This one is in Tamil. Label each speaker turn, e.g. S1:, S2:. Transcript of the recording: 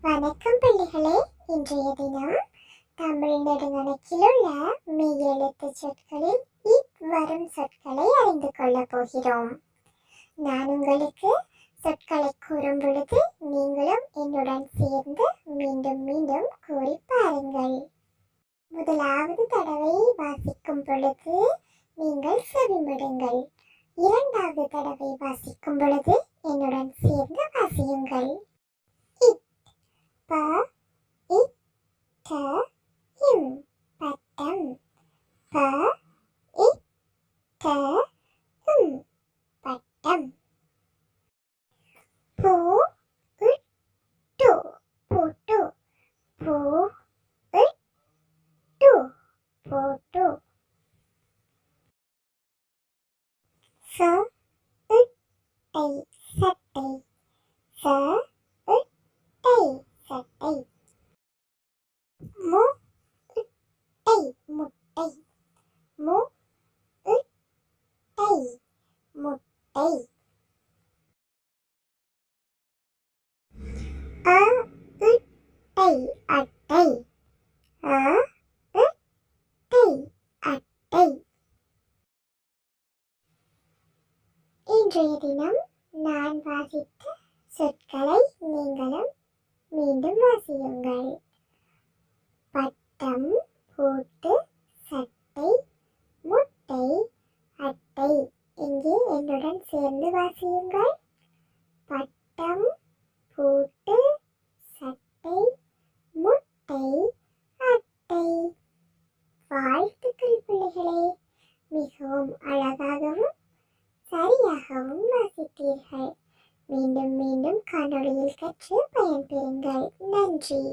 S1: வணக்கம் பிள்ளைகளே. இன்றைய தினம் தமிழ் நெடுங்கணக்கில் உள்ள மெய் எழுத்து சொற்களில் வரும் சொற்களை அறிந்து கொள்ளப் போகிறோம். நான் உங்களுக்கு சொற்களை கூறும் பொழுது நீங்களும் என்னுடன் சேர்ந்து மீண்டும் மீண்டும் கூறி பாருங்கள். முதலாவது தடவை வாசிக்கும் பொழுது நீங்கள் செவிமடுங்கள். இரண்டாவது தடவை வாசிக்கும் பொழுது என்னுடன் சேர்ந்து வாசியுங்கள். ப இட் ட இம் பட்டம். ப இட் ட இம் பட்டம். பூ இட் டு பூட்டு. பூ இட் டு பூட்டு. ச இட் டை சட்டை. ச இட் டை சட்டை. மு இட்டை முட்டை. மு இட்டை முட்டை. அ இட்டை அட்டை. அ இட்டை அட்டை. இன்றைய தினம் நான் வாசித்த சொற்களை நீங்களும் மீண்டும் வாசியுங்கள். பட்டம், பூட்டு, சட்டை, முட்டை, அட்டை. இங்கே என்னுடன் சேர்ந்து வாசியுங்கள். பட்டம், பூட்டு, சட்டை, முட்டை, அட்டை. வாழ்த்துக்கள் பிள்ளைகளே. மிகவும் அழகாகவும் சரியாகவும் வாசித்தீர்கள். மீண்டும் மீண்டும் காணொளியில் கற்று பயன்பெறுங்கள். நன்றி.